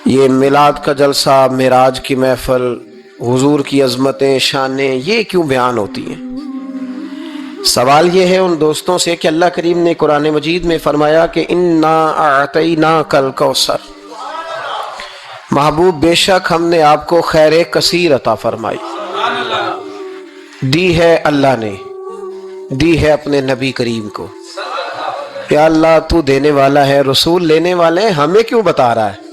یہ میلاد کا جلسہ، معراج کی محفل، حضور کی عظمتیں، شانیں، یہ کیوں بیان ہوتی ہیں؟ سوال یہ ہے ان دوستوں سے کہ اللہ کریم نے قرآن مجید میں فرمایا کہ انا اعطیناک الکوثر، محبوب بے شک ہم نے آپ کو خیر کثیر عطا فرمائی، دی ہے اللہ نے، دی ہے اپنے نبی کریم کو۔ یا اللہ تو دینے والا ہے، رسول لینے والے ہیں، ہمیں کیوں بتا رہا ہے؟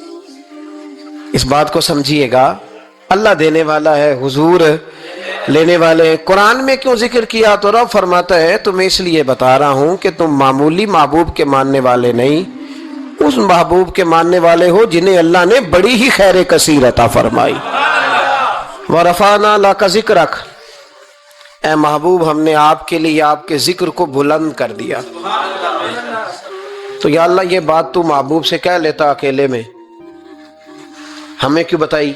اس بات کو سمجھیے گا، اللہ دینے والا ہے، حضور لینے والے ہیں، قرآن میں کیوں ذکر کیا؟ تو رب فرماتا ہے تمہیں اس لیے بتا رہا ہوں کہ تم معمولی محبوب کے ماننے والے نہیں، اس محبوب کے ماننے والے ہو جنہیں اللہ نے بڑی ہی خیر کثیر عطا فرمائی۔ وَرَفَعْنَا لَكَ ذِكْرَكَ، اے محبوب ہم نے آپ کے لیے آپ کے ذکر کو بلند کر دیا۔ تو یا اللہ یہ بات تو محبوب سے کہہ لیتا اکیلے میں، ہمیں کیوں بتائی؟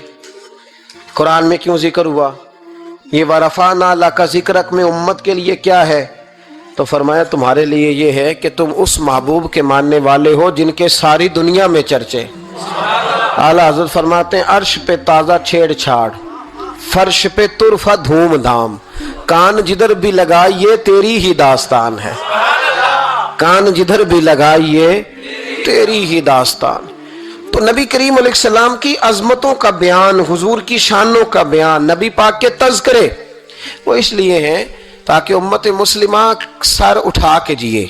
قرآن میں کیوں ذکر ہوا؟ یہ وَرَفَعْنَا لَكَ ذِكْرَكَ میں امت کے لیے کیا ہے؟ تو فرمایا تمہارے لیے یہ ہے کہ تم اس محبوب کے ماننے والے ہو جن کے ساری دنیا میں چرچے۔ اعلیٰ حضرت فرماتے ہیں عرش پہ تازہ چھیڑ چھاڑ، فرش پہ طرفہ دھوم دھام، کان جدھر بھی لگائیے تیری ہی داستان ہے، کان جدھر بھی لگائیے تیری ہی داستان۔ تو نبی کریم علیہ السلام کی عظمتوں کا بیان، حضور کی شانوں کا بیان، نبی پاک کے تذکرے وہ اس لیے ہیں تاکہ امت مسلمہ سر اٹھا کے جیے۔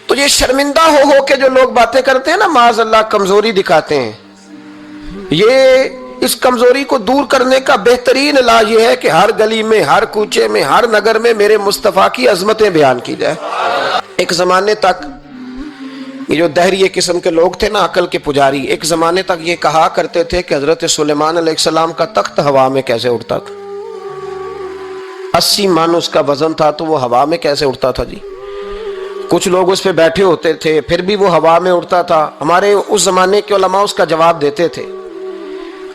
تو یہ شرمندہ ہو کے جو لوگ باتیں کرتے ہیں نا، معاذ اللہ کمزوری دکھاتے ہیں، یہ اس کمزوری کو دور کرنے کا بہترین علاج یہ ہے کہ ہر گلی میں، ہر کوچے میں، ہر نگر میں میرے مصطفیٰ کی عظمتیں بیان کی جائے۔ ایک زمانے تک یہ جو دہریے قسم کے لوگ تھے نا، عقل کے پجاری، ایک زمانے تک یہ کہا کرتے تھے کہ حضرت سلیمان علیہ السلام کا تخت ہوا میں کیسے اڑتا تھا، 80 من اس کا وزن تھا تو وہ ہوا میں کیسے اڑتا تھا جی؟ کچھ لوگ اس پہ بیٹھے ہوتے تھے پھر بھی وہ ہوا میں اڑتا تھا۔ ہمارے اس زمانے کے علماء اس کا جواب دیتے تھے،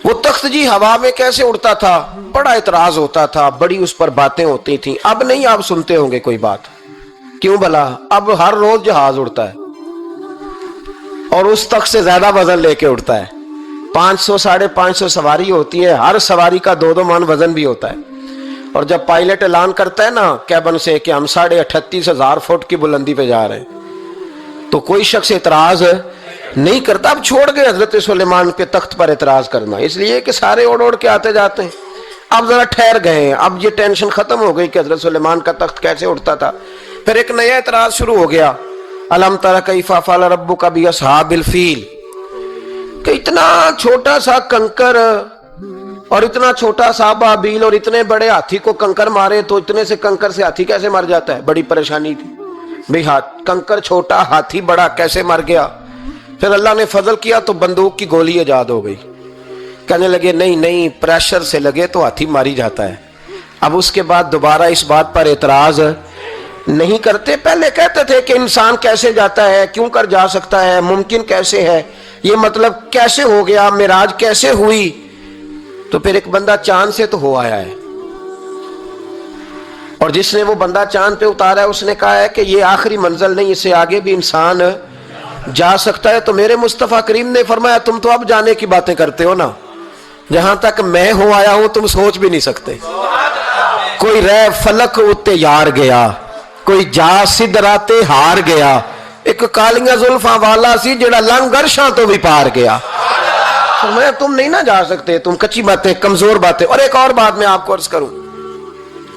وہ تخت جی ہوا میں کیسے اڑتا تھا؟ بڑا اعتراض ہوتا تھا، بڑی اس پر باتیں ہوتی تھیں۔ اب نہیں آپ سنتے ہوں گے کوئی بات، کیوں بھلا؟ اب ہر روز جہاز اڑتا ہے اور اس تخت سے زیادہ وزن لے کے اڑتا ہے، 500 550 سواری ہوتی ہے، ہر سواری کا 2 من وزن بھی ہوتا ہے۔ اور جب پائلٹ اعلان کرتا ہے نا کیبن سے کہ ہم 38,500 فٹ کی بلندی پہ جا رہے ہیں، تو کوئی شخص اعتراض نہیں کرتا۔ اب چھوڑ گئے حضرت سلیمان کے تخت پر اعتراض کرنا، اس لیے کہ سارے اوڑ کے آتے جاتے ہیں۔ اب ذرا ٹھہر گئے ہیں، اب یہ ٹینشن ختم ہو گئی کہ حضرت سلیمان کا تخت کیسے اڑتا تھا۔ پھر ایک نیا اعتراض شروع ہو گیا، الم تر کیف فعل ربک باصحاب الفیل، کہ اتنا چھوٹا سا کنکر اور اتنا چھوٹا سا بابیل اور اتنے بڑے ہاتھی کو کنکر مارے تو اتنے سے کنکر سے ہاتھی کیسے مر جاتا ہے؟ بڑی پریشانی تھی بھئی، کنکر چھوٹا ہاتھی بڑا کیسے مر گیا؟ پھر اللہ نے فضل کیا تو بندوق کی گولی ایجاد ہو گئی، کہنے لگے نہیں پریشر سے لگے تو ہاتھی ماری جاتا ہے۔ اب اس کے بعد دوبارہ اس بات پر اعتراض نہیں کرتے۔ پہلے کہتے تھے کہ انسان کیسے جاتا ہے، کیوں کر جا سکتا ہے، ممکن کیسے ہے، یہ مطلب کیسے ہو گیا، معراج کیسے ہوئی؟ تو پھر ایک بندہ چاند سے تو ہو آیا ہے، اور جس نے وہ بندہ چاند پہ اتارا ہے اس نے کہا ہے کہ یہ آخری منزل نہیں، اس سے آگے بھی انسان جا سکتا ہے۔ تو میرے مصطفیٰ کریم نے فرمایا تم تو اب جانے کی باتیں کرتے ہو نا، جہاں تک میں ہو آیا ہوں تم سوچ بھی نہیں سکتے۔ کوئی رہ فلک اتے یار گیا، کوئی جا سدراتے ہار گیا، ایک کالیاں زلفاں والا سی جڑا لنگ گرشاں تو بھی پار گیا۔ فرمایا تم نہیں نہ جا سکتے، تم کچی باتیں، کمزور باتیں۔ اور ایک اور بات میں آپ کو عرض کروں،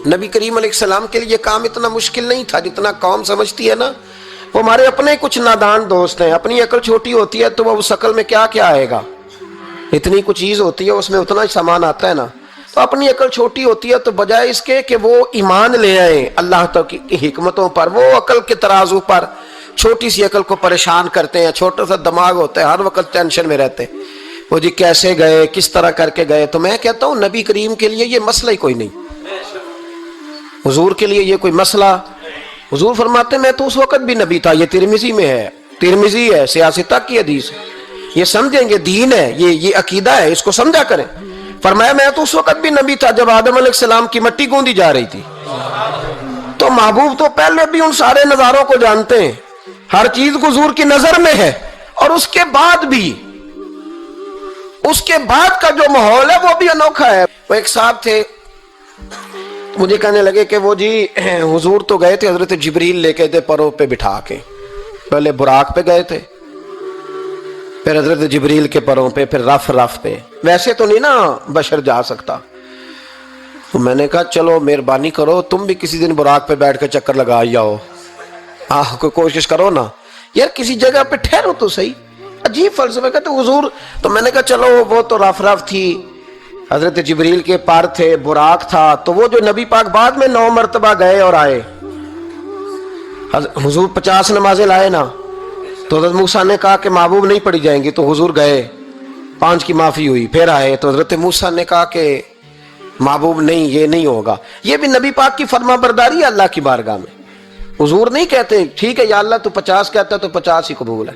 نبی کریم علیہ السلام کے لیے یہ کام اتنا مشکل نہیں تھا جتنا قوم سمجھتی ہے نا۔ وہ ہمارے اپنے کچھ نادان دوست ہیں، اپنی عقل چھوٹی ہوتی ہے تو وہ اس عقل میں کیا آئے گا، اتنی کچھ چیز ہوتی ہے اس میں اتنا سامان آتا ہے نا، تو اپنی عقل چھوٹی ہوتی ہے تو بجائے اس کے کہ وہ ایمان لے آئیں اللہ کی حکمتوں پر، وہ عقل کے ترازو پر چھوٹی سی عقل کو پریشان کرتے ہیں۔ چھوٹا سا دماغ ہوتا ہے، ہر وقت ٹینشن میں رہتے ہیں، وہ جی کیسے گئے، کس طرح کر کے گئے۔ تو میں کہتا ہوں نبی کریم کے لیے یہ مسئلہ ہی کوئی نہیں، حضور کے لیے یہ کوئی مسئلہ۔ حضور فرماتے میں تو اس وقت بھی نبی تھا، یہ ترمذی میں ہے، ترمذی ہے، سیاستہ کی حدیث ہے، یہ سمجھیں گے دین ہے، یہ عقیدہ ہے، اس کو سمجھا کریں۔ فرمایا میں تو اس وقت بھی نبی تھا جب آدم علیہ السلام کی مٹی گوندی جا رہی تھی۔ تو محبوب تو پہلے بھی ان سارے نظاروں کو جانتے ہیں، ہر چیز حضور کی نظر میں ہے، اور اس کے بعد بھی اس کے بعد کا جو ماحول ہے وہ بھی انوکھا ہے. وہ ایک صاحب تھے, مجھے کہنے لگے کہ وہ جی حضور تو گئے تھے, حضرت جبریل لے کے تھے پروں پہ بٹھا کے, پہلے براق پہ گئے تھے, پھر حضرت جبریل کے پروں پہ, پھر رف پہ. ویسے تو نہیں نا بشر جا سکتا. تو میں نے کہا چلو مہربانی کرو تم بھی کسی دن براق پہ بیٹھ کے چکر لگا جاؤ, کوئی کوشش کرو نا یار, کسی جگہ پہ ٹھہرو تو صحیح. عجیب فلسفہ. کہتے حضور, تو میں نے کہا چلو وہ تو رف تھی, حضرت جبریل کے پر تھے, براق تھا, تو وہ جو نبی پاک بعد میں 9 مرتبہ گئے اور آئے, حضور 50 نمازیں لائے نا, تو حضرت موسیٰ نے کہا کہ محبوب نہیں پڑھی جائیں گی, تو حضور گئے, 5 کی معافی ہوئی, پھر آئے, تو حضرت موسیٰ نے کہا کہ محبوب نہیں, یہ نہیں ہوگا. یہ بھی نبی پاک کی فرما برداری ہے اللہ کی بارگاہ میں. حضور نہیں کہتے ٹھیک ہے یا اللہ تو 50 کہتا ہے تو 50 ہی قبول ہے.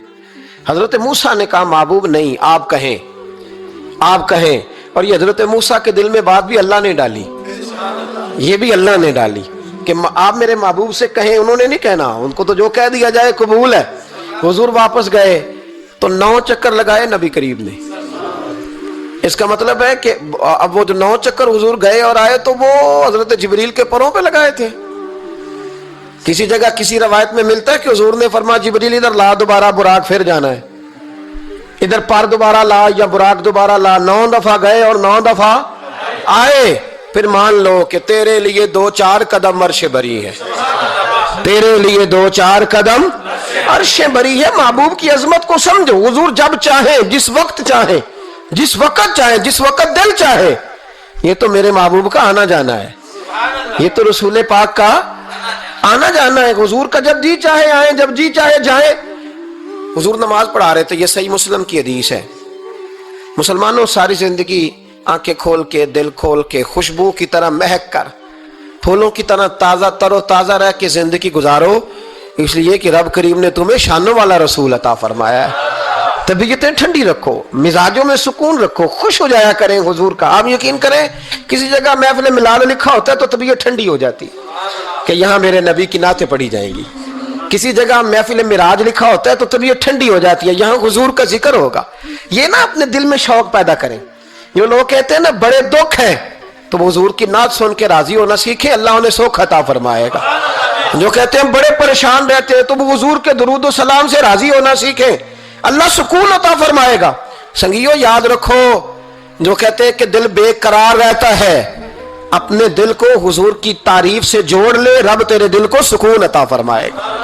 حضرت موسیٰ نے کہا محبوب نہیں, آپ کہیں. اور یہ حضرت موسیٰ کے دل میں بات بھی اللہ نے ڈالی, یہ بھی اللہ نے ڈالی کہ آپ میرے محبوب سے کہیں. انہوں نے نہیں کہنا, ان کو تو جو کہہ دیا جائے قبول ہے. حضور واپس گئے تو 9 چکر لگائے نبی کریم نے. اس کا مطلب ہے کہ اب وہ جو 9 چکر حضور گئے اور آئے تو وہ حضرت جبریل کے پروں پہ لگائے تھے. کسی جگہ کسی روایت میں ملتا ہے کہ حضور نے فرمایا جبریل ادھر لا, دوبارہ براق پھر جانا ہے, ادھر پر دوبارہ لا یا براق دوبارہ لا. 9 دفعہ گئے اور 9 دفعہ آئے. پھر مان لو کہ تیرے لیے 2-4 قدم عرش بری ہے, تیرے لیے 2-4 قدم عرش بری ہے. محبوب کی عظمت کو سمجھو. حضور جب چاہیں, جس وقت چاہیں, جس وقت چاہیں, جس وقت دل چاہے. یہ تو میرے محبوب کا آنا جانا ہے, یہ تو رسول پاک کا آنا جانا ہے. حضور کا جب جی چاہے آئیں, جب جی چاہے جائیں. حضور نماز پڑھا رہے تھے, یہ صحیح مسلم کی حدیث ہے. مسلمانوں ساری زندگی آنکھیں کھول کے, دل کھول کے, خوشبو کی طرح مہک کر, پھولوں کی طرح تازہ تر و تازہ رہ کے زندگی گزارو, اس لیے کہ رب کریم نے تمہیں شانوں والا رسول عطا فرمایا ہے. طبیعتیں ٹھنڈی رکھو, مزاجوں میں سکون رکھو, خوش ہو جایا کریں حضور کا. آپ یقین کریں کسی جگہ محفل ملال لکھا ہوتا ہے تو طبیعت ٹھنڈی ہو جاتی کہ یہاں میرے نبی کی نعتیں پڑھی جائیں گی. کسی جگہ محفل معراج لکھا ہوتا ہے تو طبیعت ٹھنڈی ہو جاتی ہے, یہاں حضور کا ذکر ہوگا. یہ نا اپنے دل میں شوق پیدا کریں. جو لوگ کہتے ہیں نا بڑے دکھ ہیں, تو حضور کی نعت سن کے راضی ہونا سیکھیں, اللہ انہیں سوکھ عطا فرمائے گا. جو کہتے ہیں بڑے پریشان رہتے ہیں, تو وہ حضور کے درود و سلام سے راضی ہونا سیکھیں, اللہ سکون عطا فرمائے گا. سنگیو یاد رکھو, جو کہتے ہیں کہ دل بے قرار رہتا ہے, اپنے دل کو حضور کی تعریف سے جوڑ لے, رب تیرے دل کو سکون عطا فرمائے گا.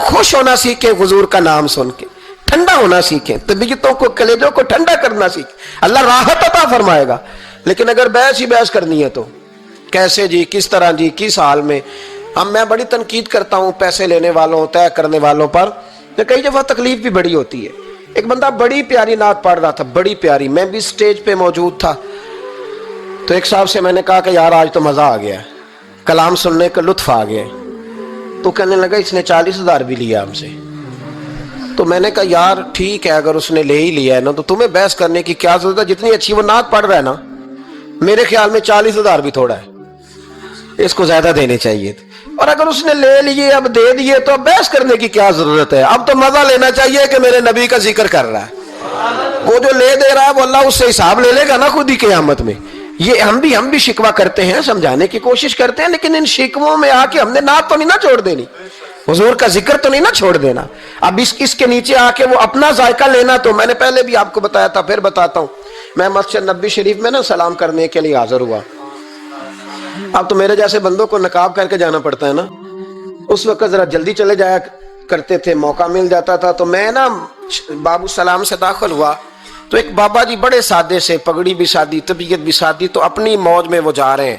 خوش ہونا سیکھیں حضور کا نام سن کے, ٹھنڈا ہونا سیکھیں, طبیعتوں کو, کلیجوں کو ٹھنڈا کرنا سیکھیں, اللہ راحت عطا فرمائے گا. لیکن اگر بحث ہی بحث کرنی ہے تو کیسے جی, کس طرح جی, کس حال میں. میں بڑی تنقید کرتا ہوں پیسے لینے والوں, طے کرنے والوں پر, تو کئی دفعہ تکلیف بھی بڑی ہوتی ہے. ایک بندہ بڑی پیاری نعت پڑھ رہا تھا, بڑی پیاری, میں بھی سٹیج پہ موجود تھا. تو ایک صاحب سے میں نے کہا کہ یار آج تو مزہ آ گیا, کلام سننے کا لطف آ گیا. تو کہنے لگا اس نے 40,000 بھی لیا ہم سے. تو میں نے کہا یار ٹھیک ہے, اگر اس نے لے ہی لیا ہے نا تو تمہیں بحث کرنے کی کیا ضرورت ہے. جتنی اچھی وہ نعت پڑھ رہا ہے نا, میرے خیال میں 40,000 بھی تھوڑا ہے, اس کو زیادہ دینے چاہیے تھے. اور اگر اس نے لے لیے, اب دے دیے, تو اب بحث کرنے کی کیا ضرورت ہے. اب تو مزہ لینا چاہیے کہ میرے نبی کا ذکر کر رہا ہے. وہ جو لے دے رہا ہے وہ اللہ اس سے حساب لے لے گا نا خود ہی قیامت میں. یہ ہم بھی شکوہ کرتے ہیں, سمجھانے کی کوشش کرتے ہیں, لیکن ان شکووں میں آ کے ہم نے نعت تو نہیں نہ چھوڑ دینی, حضور کا ذکر تو نہیں نہ چھوڑ دینا. اب اس کے نیچے آ کے وہ اپنا ذائقہ لینا, تو میں نے پہلے بھی آپ کو بتایا تھا, پھر بتاتا ہوں. میں مسجد نبوی شریف میں نا سلام کرنے کے لیے حاضر ہوا. اب تو میرے جیسے بندوں کو نقاب کر کے جانا پڑتا ہے نا, اس وقت ذرا جلدی چلے جایا کرتے تھے, موقع مل جاتا تھا. تو میں نا باب السلام سے داخل ہوا, تو ایک بابا جی بڑے سادے سے, پگڑی بھی سادی, طبیعت بھی سادی, تو اپنی موج میں وہ جا رہے ہیں.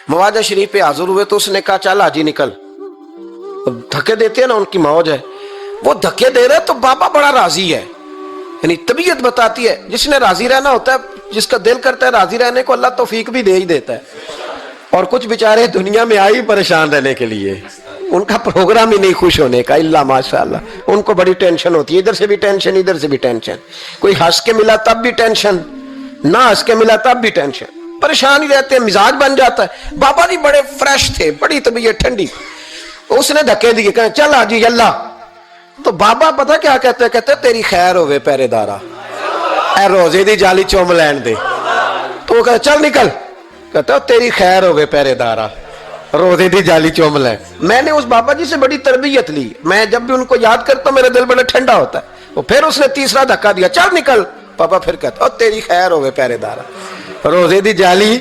مواجہ شریف پہ حاضر ہوئے تو اس نے کہا چل حاجی نکل. دھکے دیتے ہیں نا, ان کی موج ہے, وہ دھکے دے رہے, تو بابا بڑا راضی ہے. یعنی طبیعت بتاتی ہے, جس نے راضی رہنا ہوتا ہے, جس کا دل کرتا ہے راضی رہنے کو, اللہ توفیق بھی دے ہی دیتا ہے. اور کچھ بیچارے دنیا میں آئی پریشان رہنے کے لیے, ان کا پروگرام ہی نہیں خوش ہونے کا, اللہ ماشاءاللہ. ان کو بڑی ٹینشن ہوتی ہے, ادھر سے بھی ٹینشن, ادھر سے بھی ٹینشن. کوئی ہنس کے ملا تب بھی ٹینشن, نہ ہنس کے ملا تب بھی ٹینشن, پریشان ہی رہتے ہیں, مزاج بن جاتا ہے. بابا جی بڑے فریش تھے, بڑی طبیعت ٹھنڈی. اس نے دھکے دیے, کہا چل حاجی اللہ. تو بابا پتہ کیا کہتے ہیں, کہتے تیری خیر ہوئے پہرے دارا, اے روزے دی جالی چوم لین دے. تو وہ کہتا چل نکل. کہتا تیری خیر ہو گئے پہرے دارا, روزے دی جالی چوم لے. میں نے اس بابا جی سے بڑی تربیت لی. میں جب بھی ان کو یاد کرتا ہوں میرا دل بڑا ٹھنڈا ہوتا ہے. وہ پھر اس نے تیسرا دھکا دیا, چل نکل. پاپا پھر کہتا تیری خیر ہو گئے پہرے دارا, روزے دی جالی.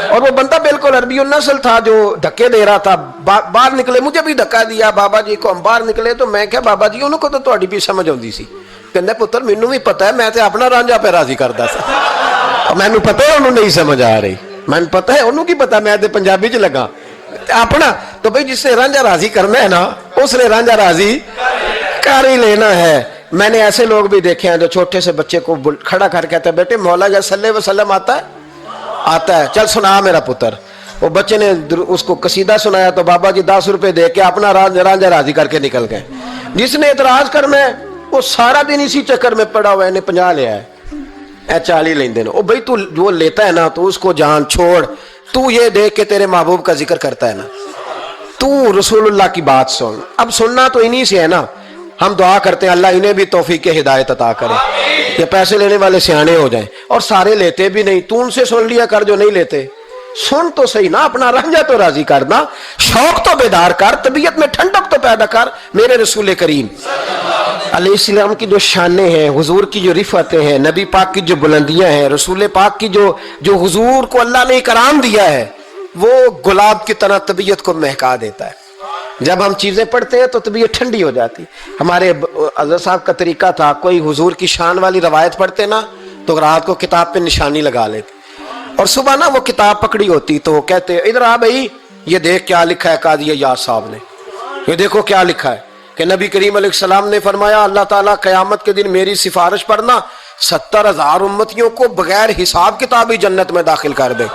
اور وہ بندہ بالکل عربی النسل تھا جو دھکے دے رہا تھا. باہر نکلے, مجھے بھی دھکا دیا بابا جی کو. ہم باہر نکلے تو میں کہا بابا جی انہوں کو تو تہاڈی بھی سمجھ آتی سی. کہندا پتر مینوں بھی پتا ہے, میں تے اپنا رانجھا پہ راضی کردا سا. مینوں پتا ہے انہوں نہیں سمجھ آ رہی, مینوں پتا ہے انہوں کی پتا, میں تے پنجابی چ لگا اپنا. تو بھئی جس نے رانجھا راضی کرنا ہے نا اس نے رانجھا راضی کر ہی لینا ہے. میں نے ایسے لوگ بھی دیکھے ہیں جو چھوٹے سے بچے کو کھڑا کر کہتا ہے بیٹے مولا یا صلی اللہ علیہ وسلم آتا ہے, آتا ہے, چل سنا میرا پتر. وہ بچے نے اس کو قصیدہ سنایا تو بابا جی 10 روپے دے کے اپنا رانجھا راضی کر کے نکل گئے. جس نے اعتراض کرنا ہے وہ سارا دن اسی چکر میں پڑا ہوا ہے, 50 لیا ہے, اے 40 لیندے نا. او بھائی تو جو لیتا ہے نا تو اس کو جان چھوڑ. تو یہ دیکھ کہ تیرے محبوب کا ذکر کرتا ہے نا, تو رسول اللہ کی بات سن. اب سننا تو انہی سے ہے نا. ہم دعا کرتے ہیں اللہ انہیں بھی توفیق ہدایت عطا کرے, یہ پیسے لینے والے سیانے ہو جائیں. اور سارے لیتے بھی نہیں, تو ان سے سن لیا کر جو نہیں لیتے. سن تو صحیح نا, اپنا رنجا تو راضی کرنا, شوق تو بیدار کر, طبیعت میں ٹھنڈک تو پیدا کر. میرے رسول کریم علیہ السلام کی جو شانیں ہیں, حضور کی جو رفعتیں ہیں, نبی پاک کی جو بلندیاں ہیں, رسول پاک کی جو حضور کو اللہ نے اکرام دیا ہے, وہ گلاب کی طرح طبیعت کو مہکا دیتا ہے. جب ہم چیزیں پڑھتے ہیں تو طبیعت ٹھنڈی ہو جاتی. ہمارے حضرت صاحب کا طریقہ تھا, کوئی حضور کی شان والی روایت پڑھتے نا تو رات کو کتاب پہ نشانی لگا لیتے, اور صبح نا وہ کتاب پکڑی ہوتی تو وہ کہتے ادھر آ بھائی یہ دیکھ کیا لکھا ہے قاضی یار صاحب نے, یہ دیکھو کیا لکھا ہے کہ نبی کریم علیہ السلام نے فرمایا اللہ تعالیٰ قیامت کے دن میری سفارش پر نا 70,000 امتیوں کو بغیر حساب کتاب ہی جنت میں داخل کر دے.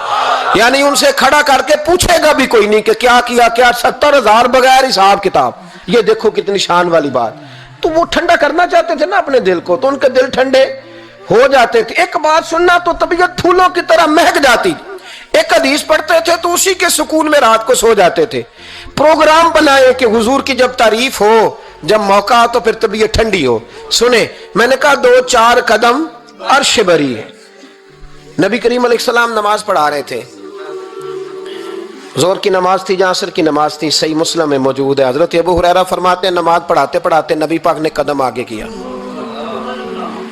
یعنی ان سے کھڑا کر کے پوچھے گا بھی کوئی نہیں کہ کیا کیا, 70,000 بغیر حساب کتاب. یہ دیکھو کتنی شان والی بات. تو وہ ٹھنڈا کرنا چاہتے تھے نا اپنے دل کو, تو ان کے دل ٹھنڈے ہو جاتے تھے. ایک بات سننا تو طبیعت پھولوں کی طرح مہک جاتی. ایک حدیث پڑھتے تھے تو اسی کے سکون میں رات کو سو جاتے تھے. پروگرام بنائے کہ حضور کی جب تعریف ہو, جب موقع ہو تو پھر طبیعت ٹھنڈی ہو. سنیں, میں نے کہا 2-4 قدم عرش بری ہے. نبی کریم علیہ السلام نماز پڑھا رہے تھے, ظہر کی نماز تھی یا عصر کی نماز تھی, صحیح مسلم میں موجود ہے. حضرت ابو ہریرہ فرماتے ہیں نماز پڑھاتے پڑھاتے نبی پاک نے قدم آگے کیا.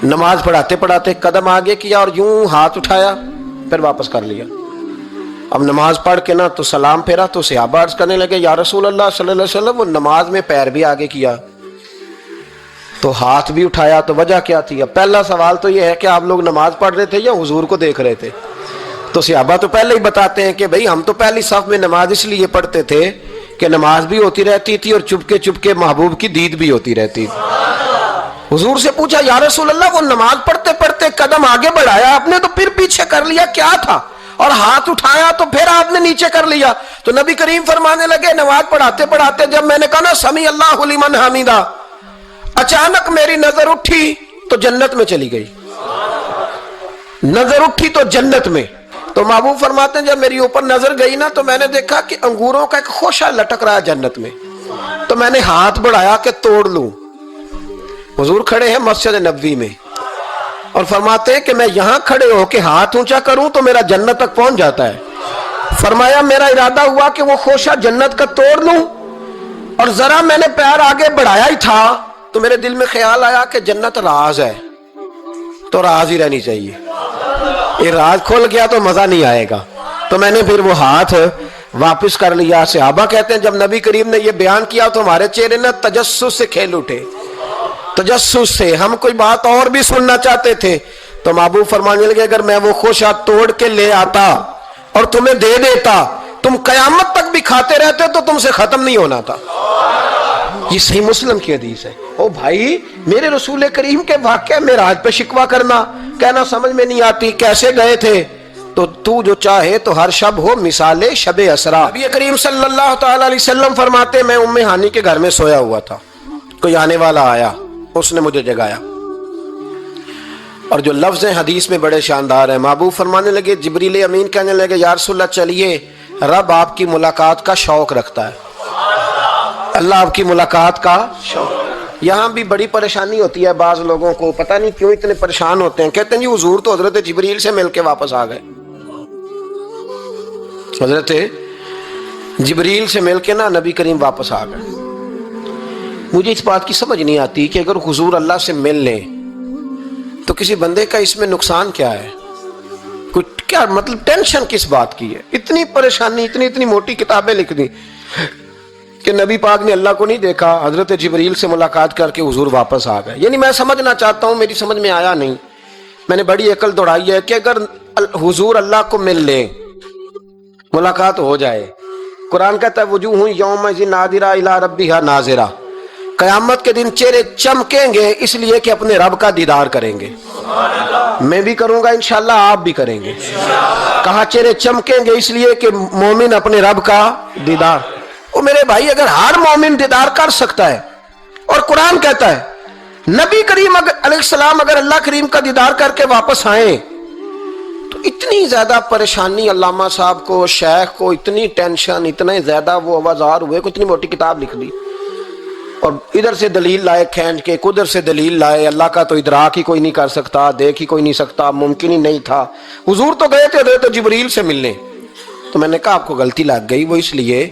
نماز پڑھاتے پڑھاتے قدم آگے کیا اور یوں ہاتھ اٹھایا پھر واپس کر لیا. اب نماز پڑھ کے نا تو سلام پھیرا تو صحابہ عرض کرنے لگے یا رسول اللہ صلی اللہ علیہ وسلم وہ نماز میں پیر بھی آگے کیا تو ہاتھ بھی اٹھایا, تو وجہ کیا تھی؟ اب پہلا سوال تو یہ ہے کہ آپ لوگ نماز پڑھ رہے تھے یا حضور کو دیکھ رہے تھے؟ تو صحابہ تو پہلے ہی بتاتے ہیں کہ بھئی ہم تو پہلی صف میں نماز اس لیے پڑھتے تھے کہ نماز بھی ہوتی رہتی تھی اور چپکے چپکے محبوب کی دید بھی ہوتی رہتی تھی. حضور سے پوچھا یا رسول اللہ وہ نماز پڑھتے پڑھتے قدم آگے بڑھایا آپ نے تو پھر پیچھے کر لیا, کیا تھا؟ اور ہاتھ اٹھایا تو پھر آپ نے نیچے کر لیا. تو نبی کریم فرمانے لگے نماز پڑھاتے پڑھاتے جب میں نے کہا نا سمی اللہ لمن حمیدہ, اچانک میری نظر اٹھی تو جنت میں چلی گئی. نظر اٹھی تو جنت میں. تو محبوب فرماتے ہیں جب میری اوپر نظر گئی نا تو میں نے دیکھا کہ انگوروں کا ایک خوشہ لٹک رہا ہے جنت میں. تو میں نے ہاتھ بڑھایا کہ توڑ لوں. حضور کھڑے ہیں مسجد نبوی میں اور فرماتے ہیں کہ میں یہاں کھڑے ہو کے ہاتھ اونچا کروں تو میرا جنت تک پہنچ جاتا ہے. فرمایا میرا ارادہ ہوا کہ وہ خوشہ جنت کا توڑ لوں, اور ذرا میں نے پیر آگے بڑھایا ہی تھا تو میرے دل میں خیال آیا کہ جنت راز ہے تو راز ہی رہنی چاہیے. یہ راز کھل گیا تو مزہ نہیں آئے گا. تو میں نے پھر وہ ہاتھ واپس کر لیا. صحابہ کہتے ہیں جب نبی کریم نے یہ بیان کیا تو ہمارے چہرے نے تجسس سے کھیل اٹھے. تجسس سے ہم کوئی بات اور بھی سننا چاہتے تھے. تو محبوب فرمانے لگے اگر میں وہ خوشہ توڑ کے لے آتا اور تمہیں دے دیتا تم قیامت تک بھی کھاتے رہتے تو تم سے ختم نہیں ہونا تھا. یہ صحیح مسلم کی حدیث ہے. او بھائی میرے رسول کریم کے واقعہ معراج پہ شکوہ کرنا, کہنا سمجھ میں نہیں آتی کیسے گئے تھے. تو جو چاہے تو ہر شب ہو مثال شب اسرا. نبی کریم صلی اللہ تعالی علیہ وسلم فرماتے میں ام ہانی کے گھر میں سویا ہوا تھا, کوئی آنے والا آیا, اس نے مجھے جگایا. اور جو لفظ ہیں حدیث میں بڑے شاندار ہیں. محبوب فرمانے لگے جبریل امین کہنے لگے یا رسول اللہ چلیے رب آپ کی ملاقات کا شوق رکھتا ہے. اللہ آپ کی ملاقات کا شوق. یہاں بھی بڑی پریشانی ہوتی ہے بعض لوگوں کو، پتہ نہیں کیوں اتنے پریشان ہوتے ہیں. کہتے ہیں جی حضور تو حضرت جبریل سے مل کے واپس آ گئے. حضرت جبریل سے مل کے نا نبی کریم واپس آ گئے. مجھے اس بات کی سمجھ نہیں آتی کہ اگر حضور اللہ سے مل لیں تو کسی بندے کا اس میں نقصان کیا ہے؟ کچھ کیا مطلب ٹینشن کس بات کی ہے؟ اتنی پریشانی، اتنی موٹی کتابیں لکھ دی کہ نبی پاک نے اللہ کو نہیں دیکھا، حضرت جبریل سے ملاقات کر کے حضور واپس آ گئے. یعنی میں سمجھنا چاہتا ہوں، میری سمجھ میں آیا نہیں، میں نے بڑی عقل دوڑائی ہے کہ اگر حضور اللہ کو مل لیں، ملاقات ہو جائے، قرآن کہتا ہے وجوہ یومئذ ناظرہ الی ربہا ناظرہ، قیامت کے دن چہرے چمکیں گے اس لیے کہ اپنے رب کا دیدار کریں گے. میں بھی کروں گا انشاءاللہ، آپ بھی کریں گے. کہا چہرے چمکیں گے اس لیے کہ مومن اپنے رب کا دیدار. او میرے بھائی، اگر ہر مومن دیدار کر سکتا ہے اور قرآن کہتا ہے نبی کریم علیہ السلام اگر اللہ کریم کا دیدار کر کے واپس آئیں تو اتنی زیادہ پریشانی علامہ صاحب کو، شیخ کو اتنی ٹینشن، اتنے زیادہ وہ آوازار ہوئے کہ اتنی موٹی کتاب لکھ دی اور ادھر سے دلیل لائے کھینچ کے، ادھر سے دلیل لائے. اللہ کا تو ادراک ہی کوئی نہیں کر سکتا، دیکھ ہی کوئی نہیں سکتا، ممکن ہی نہیں تھا. حضور تو گئے تھے حضرت جبریل سے ملنے. تو میں نے کہا آپ کو غلطی لگ گئی. وہ اس لیے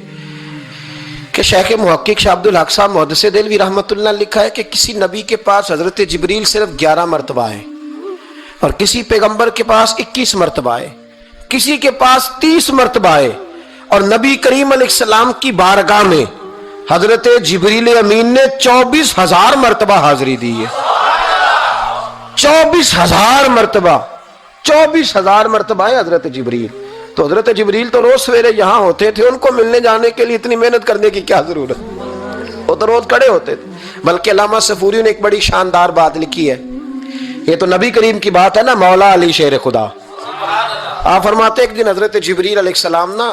کہ شیخ محقق شاہ عبد الحق صاحب محدث دہلوی رحمۃ اللہ نے لکھا ہے کہ کسی نبی کے پاس حضرت جبریل صرف 11 مرتبہ ہے اور کسی پیغمبر کے پاس 21 مرتبہ ہے، کسی کے پاس 30 مرتبہ ہے. اور نبی کریم علیہ السلام کی بارگاہ میں حضرت جبریل امین نے 24,000 مرتبہ حاضری دی ہے. 24,000 مرتبہ، 24,000 مرتبہ ہے حضرت جبریل. تو حضرت جبریل تو روز سویرے یہاں ہوتے تھے، ان کو ملنے جانے کے لیے اتنی محنت کرنے کی کیا ضرورت؟ وہ تو روز کھڑے ہوتے تھے. بلکہ علامہ صفوری نے ایک بڑی شاندار بات لکھی ہے، یہ تو نبی کریم کی بات ہے نا، مولا علی شیر خدا. آپ فرماتے ایک دن حضرت جبریل علیہ السلام نا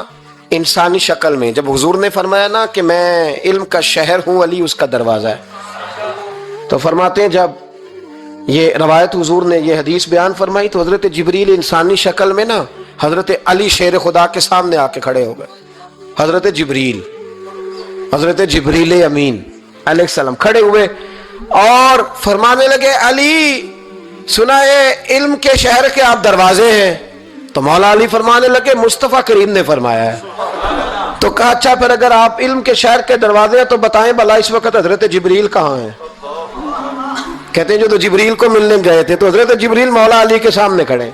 انسانی شکل میں، جب حضور نے فرمایا نا کہ میں علم کا شہر ہوں، علی اس کا دروازہ ہے، تو فرماتے ہیں جب یہ روایت حضور نے یہ حدیث بیان فرمائی تو حضرت جبریل انسانی شکل میں نا حضرت علی شیر خدا کے سامنے آ کے کھڑے ہو گئے. حضرت جبریل امین علیہ السلام کھڑے ہوئے اور فرمانے لگے علی سنا ہے علم کے شہر کے آپ دروازے ہیں. تو مولا علی فرمانے لگے مصطفیٰ کریم نے فرمایا ہے. تو کہا اچھا پھر اگر آپ علم کے شہر کے دروازے ہیں تو بتائیں بھلا اس وقت حضرت جبریل کہاں ہیں؟ کہتے ہیں جو تو جبریل کو ملنے گئے تھے تو حضرت جبریل مولا علی کے سامنے کھڑے.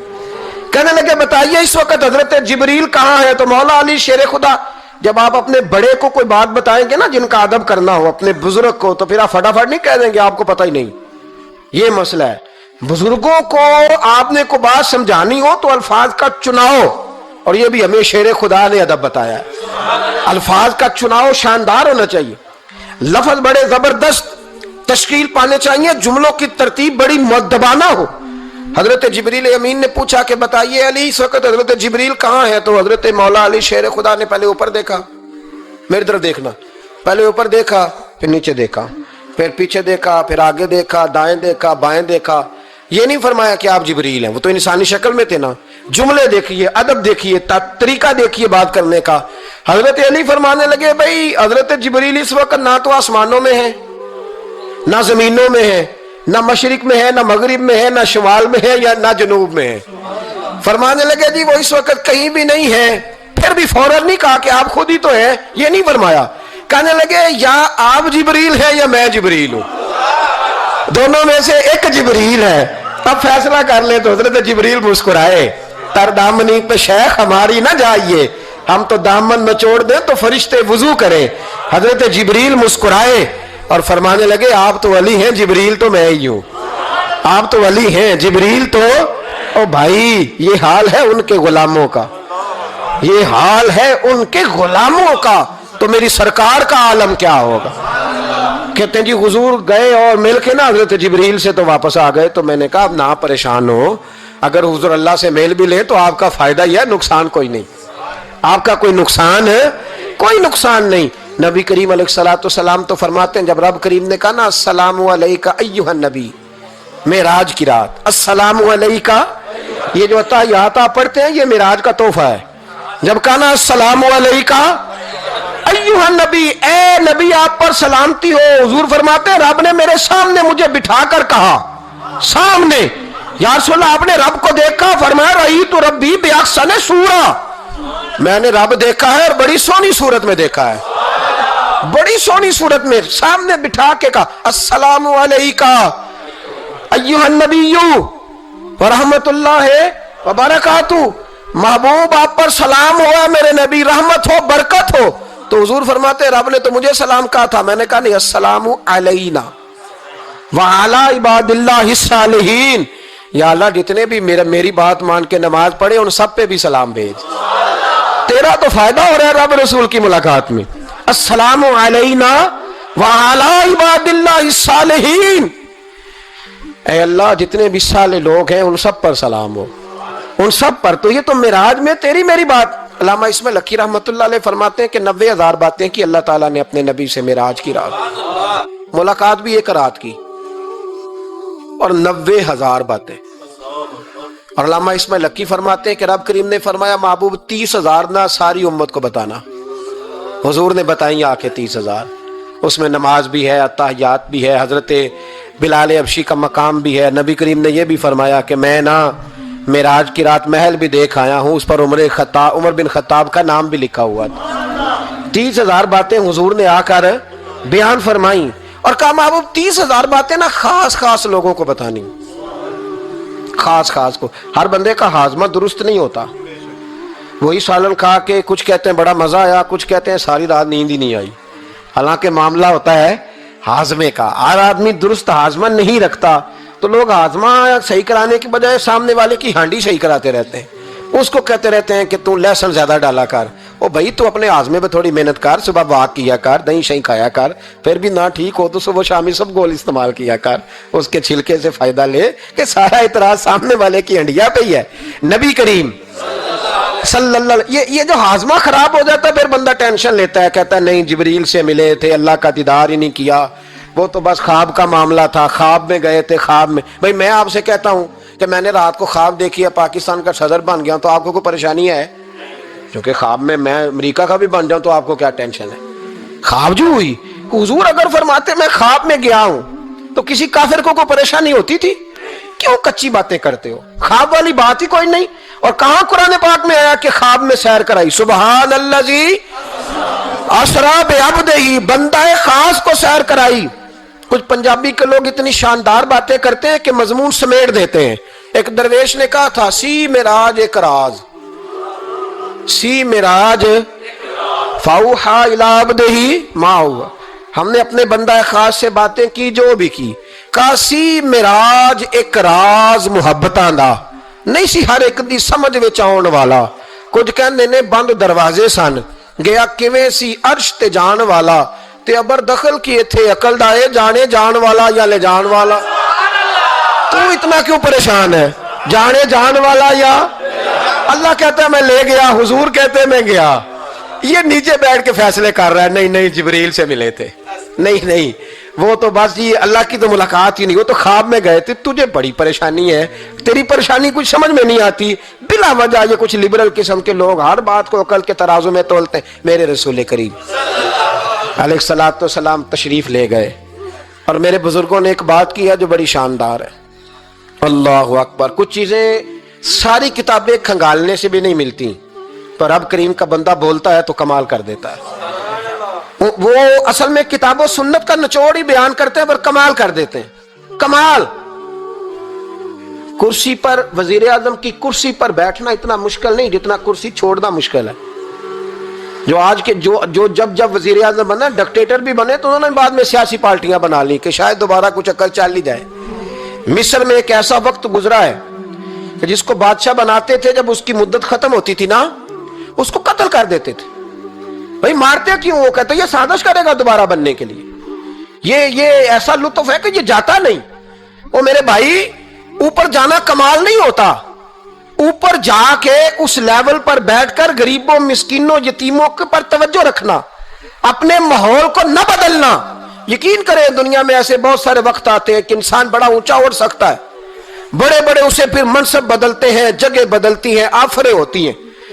کہنے لگے بتائیے اس وقت حضرت جبریل کہاں ہے؟ تو مولا علی شیر خدا، جب آپ اپنے بڑے کو کوئی بات بتائیں گے نا جن کا ادب کرنا ہو، اپنے بزرگ کو، تو پھر آپ فٹافٹ نہیں کہہ دیں گے آپ کو پتہ ہی نہیں. یہ مسئلہ ہے. بزرگوں کو آپ نے کو بات سمجھانی ہو تو الفاظ کا چناؤ، اور یہ بھی ہمیں شیر خدا نے ادب بتایا ہے. الفاظ کا چناؤ شاندار ہونا چاہیے، لفظ بڑے زبردست تشکیل پانے چاہیے، جملوں کی ترتیب بڑی مؤدبانہ ہو. حضرت جبریل امین نے پوچھا کہ بتائیے علی اس وقت حضرت جبریل کہاں ہے؟ تو حضرت مولا علی شیر خدا نے پہلے اوپر دیکھا، میری طرف دیکھنا، پہلے اوپر دیکھا، پھر نیچے دیکھا، پھر پیچھے دیکھا، پھر آگے دیکھا، دائیں دیکھا، بائیں دیکھا. یہ نہیں فرمایا کہ آپ جبریل ہیں، وہ تو انسانی شکل میں تھے نا. جملے دیکھیے، ادب دیکھیے، طریقہ دیکھیے بات کرنے کا. حضرت علی فرمانے لگے بھائی حضرت جبریل اس وقت نہ تو آسمانوں میں ہے، نہ زمینوں میں ہے، نہ مشرق میں ہے، نہ مغرب میں ہے، نہ شمال میں ہے، یا نہ جنوب میں ہے. فرمانے لگے جی وہ اس وقت کہیں بھی نہیں ہے. پھر بھی فوراً نہیں کہا کہ آپ خود ہی تو ہیں، یہ نہیں فرمایا. کہنے لگے یا آپ جبریل ہے یا میں جبریل ہوں، دونوں میں سے ایک جبریل ہے، اب فیصلہ کر لیں. تو حضرت جبریل مسکرائے، تر دامنی پہ شیخ ہماری نہ جائیے، ہم تو دامن نچوڑ دیں تو فرشتے وضو کریں. حضرت جبریل مسکرائے اور فرمانے لگے آپ تو ولی ہیں، جبریل تو میں ہی ہوں. آپ تو ولی ہیں، جبریل تو او بھائی یہ حال ہے ان کے غلاموں کا، یہ حال ہے ان کے غلاموں کا، تو میری سرکار کا عالم کیا ہوگا. کہتے ہیں جی حضور گئے اور مل کے نا حضرت جبریل سے تو واپس آ گئے. تو میں نے کہا اب نہ پریشان ہو، اگر حضور اللہ سے میل بھی لے تو آپ کا فائدہ ہی ہے، نقصان کوئی نہیں. آپ کا کوئی نقصان ہے؟ کوئی نقصان نہیں. نبی کریم علیہ الصلوۃ والسلام تو فرماتے ہیں جب رب کریم نے کہا نا السلام علیک ایھا النبی، معراج کی رات، السلام علیک، یہ جو تحیات آپ پڑھتے ہیں یہ معراج کا تحفہ ہے. جب کہا نا السلام علیک ایھا نبی، اے نبی آپ پر سلامتی ہو۔ حضور فرماتے ہیں رب نے میرے سامنے مجھے بٹھا کر کہا، سامنے، یا رسول اللہ آپ نے رب کو دیکھا؟ فرمایا رأیت ربی بأحسن صورہ، میں نے رب دیکھا ہے اور بڑی سونی صورت میں دیکھا ہے، بڑی سونی صورت میں سامنے بٹھا کے کہا السلام علیکہ ایھا النبی ورحمت اللہ وبرکاتہ، محبوب آپ پر سلام ہوا میرے نبی، رحمت ہو، برکت ہو۔ تو حضور فرماتے ہیں رب نے تو مجھے سلام کہا تھا، میں نے کہا نہیں، السلام علینا وعلی عباد اللہ الصالحین، یا اللہ جتنے بھی میری بات مان کے نماز پڑھے ان سب پہ بھی سلام بھیج، تیرا تو فائدہ ہو رہا ہے رب رسول کی ملاقات میں۔ السلام علینا وعلی عباد اللہ الصالحین، اے اللہ جتنے بھی صالح لوگ ہیں ان سب پر سلام ہو، ان سب پر۔ تو یہ تو معراج میں تیری میری بات۔ علامہ اسماعیل حقی رحمت اللہ علیہ فرماتے ہیں کہ 90,000 باتیں کی اللہ تعالیٰ نے اپنے نبی سے معراج کی رات، ملاقات بھی ایک رات کی اور 90,000 باتیں۔ اور علامہ اسماعیل حقی فرماتے ہیں کہ رب کریم نے فرمایا محبوب 30,000 نہ ساری امت کو بتانا، حضور نے بتائیں آ کے 30,000، اس میں نماز بھی ہے، اتحیات بھی ہے، حضرت بلال حبشی کا مقام بھی ہے۔ نبی کریم نے یہ بھی فرمایا کہ میں نا معراج کی رات محل بھی دیکھ آیا ہوں، اس پر عمر بن خطاب کا نام بھی لکھا ہوا تھا۔ 30,000 باتیں حضور نے آ کر بیان فرمائیں اور کہا محبوب 30,000 باتیں نا خاص خاص لوگوں کو بتانی، خاص خاص کو۔ ہر بندے کا ہاضمہ درست نہیں ہوتا، وہی سالن کھا کے کچھ کہتے ہیں بڑا مزہ آیا، کچھ کہتے ہیں ساری رات نیند ہی نہیں آئی، حالانکہ معاملہ ہوتا ہے ہاضمے کا۔ ہر آدمی درست ہاضمہ نہیں رکھتا، تو لوگ ہاضمہ صحیح کرانے کی بجائے سامنے والے کی ہانڈی صحیح کراتے رہتے ہیں، اس کو کہتے رہتے ہیں کہ تو لہسن زیادہ ڈالا کر، او بھائی تو اپنے ہاضمے پہ تھوڑی محنت کر، صبح واک کیا کر، دہی شہی کھایا کر، پھر بھی نہ ٹھیک ہو تو صبح شامی سب گول استعمال کیا کر، اس کے چھلکے سے فائدہ لے، کہ سارا اعتراض سامنے والے کی ہنڈیا پہ ہی ہے۔ نبی کریم صلی اللہ علیہ، یہ جو ہاضمہ خراب ہو جاتا ہے پھر بندہ ٹینشن لیتا ہے، کہتا ہے نہیں جبریل سے ملے تھے، اللہ کا دیدار ہی نہیں کیا، وہ تو بس خواب کا معاملہ تھا، خواب میں گئے تھے، خواب میں۔ بھائی میں آپ سے کہتا ہوں کہ میں نے رات کو خواب دیکھی ہے پاکستان کا صدر بن گیا، تو آپ کو کوئی پریشانی ہے؟ کیونکہ خواب میں امریکہ کا بھی بن جاؤں تو آپ کو کیا ٹینشن ہے؟ خواب جو ہوئی، حضور اگر فرماتے میں خواب میں گیا ہوں تو کسی کافر کو کوئی پریشانی ہوتی تھی؟ کیوں کچی باتیں کرتے ہو؟ خواب والی بات ہی کوئی نہیں۔ اور کہاں قرآن پاک میں آیا کہ خواب میں سیر کرائی؟ سبحان الذی اسریٰ بعبدہ، بندہ خاص کو سیر کرائی۔ کچھ پنجابی کے لوگ اتنی شاندار باتیں کرتے ہیں کہ مضمون سمیٹ دیتے ہیں۔ ایک درویش نے کہا تھا سی معراج ایک راز، سی معراج فاوحیٰ الی عبدہ ما ہوا، ہم نے اپنے بندہ خاص سے باتیں کی جو بھی کی، کہا سی معراج ایک راز محبتاں دا نہیں سی ہر ایک دی سمجھ وچ آਉਣ والا، کچھ کہندے نے بند دروازے سن، گیا کیویں سی عرش تے جان والا، تے ابر دخل کیے تھے عقل دائے جانے جان والا یا لے جان والا۔ تو اتنا کیوں پریشان ہے؟ جانے جان والا یا اللہ کہتا ہے میں لے گیا، حضور کہتے ہیں میں گیا، یہ نیچے بیٹھ کے فیصلے کر رہا ہے، نہیں نہیں جبریل سے ملے تھے، نہیں نہیں وہ تو بس یہ اللہ کی تو ملاقات ہی نہیں، وہ تو خواب میں گئے تھے، تجھے بڑی پریشانی ہے، تیری پریشانی کچھ سمجھ میں نہیں آتی۔ بلا وجہ یہ کچھ لبرل قسم کے لوگ ہر بات کو عقل کے ترازو میں تولتے ہیں۔ میرے رسول کریم علیہ الصلوۃ والسلام تشریف لے گئے اور میرے بزرگوں نے ایک بات کی ہے جو بڑی شاندار ہے، اللہ اکبر۔ کچھ چیزیں ساری کتابیں کھنگالنے سے بھی نہیں ملتی، پر رب کریم کا بندہ بولتا ہے تو کمال کر دیتا ہے۔ وہ اصل میں کتاب و سنت کا نچوڑ ہی بیان کرتے ہیں پر کمال کر دیتے ہیں، کمال۔ کرسی پر، وزیر اعظم کی کرسی پر بیٹھنا اتنا مشکل نہیں جتنا کرسی چھوڑنا مشکل ہے۔ جو آج کے جو جب وزیر اعظم بنا، ڈکٹیٹر بھی بنے تو انہوں نے بعد میں سیاسی پارٹیاں بنا لی کہ شاید دوبارہ کچھ عقل چل ہی جائے۔ مصر میں ایک ایسا وقت گزرا ہے کہ جس کو بادشاہ بناتے تھے جب اس کی مدت ختم ہوتی تھی نا، اس کو قتل کر دیتے تھے۔ بھائی مارتے کیوں؟ وہ کہتے یہ سازش کرے گا دوبارہ بننے کے لیے، یہ ایسا لطف ہے کہ یہ جاتا نہیں۔ وہ میرے بھائی اوپر جانا کمال نہیں ہوتا، اوپر جا کے اس لیول پر بیٹھ کر غریبوں مسکینوں یتیموں پر توجہ رکھنا، اپنے ماحول کو نہ بدلنا۔ یقین کریں دنیا میں ایسے بہت سارے وقت آتے ہیں کہ انسان بڑا اونچا اڑ سکتا ہے، بڑے بڑے اسے پھر منصب بدلتے ہیں، جگہ بدلتی ہیں، آفریں ہوتی ہیں،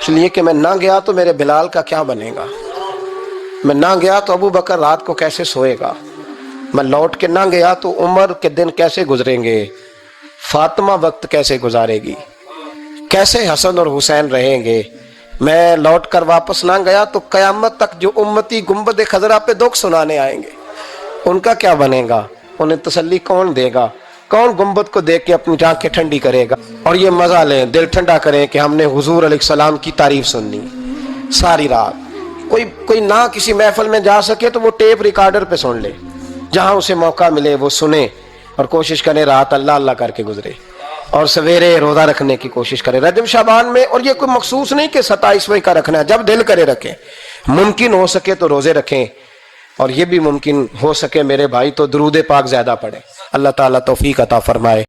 اس لیے کہ میں نہ گیا تو میرے بلال کا کیا بنے گا، میں نہ گیا تو ابو بکر رات کو کیسے سوئے گا، میں لوٹ کے نہ گیا تو عمر کے دن کیسے گزریں گے، فاطمہ وقت کیسے گزارے گی، کیسے حسن اور حسین رہیں گے، میں لوٹ کر واپس نہ گیا تو قیامت تک جو امتی گنبد خضرا پہ دکھ سنانے آئیں گے ان کا کیا بنے گا، انہیں تسلی کون دے گا، کون گنبد کو دیکھ کے اپنی آنکھیں ٹھنڈی کرے گا اور یہ مزہ لیں، دل ٹھنڈا کریں کہ ہم نے حضور علیہ السلام کی تعریف سننی ساری رات۔ کوئی نہ کسی محفل میں جا سکے تو وہ ٹیپ ریکارڈر پہ سن لے، جہاں اسے موقع ملے وہ سنے اور کوشش کرے رات اللہ اللہ کر کے گزرے اور سویرے روزہ رکھنے کی کوشش کرے رجب شعبان میں۔ اور یہ کوئی مخصوص نہیں کہ 27ویں کا رکھنا ہے، جب دل کرے رکھیں، ممکن ہو سکے تو روزے رکھیں، اور یہ بھی ممکن ہو سکے میرے بھائی تو درود پاک زیادہ پڑھیں۔ اللہ تعالیٰ توفیق عطا فرمائے۔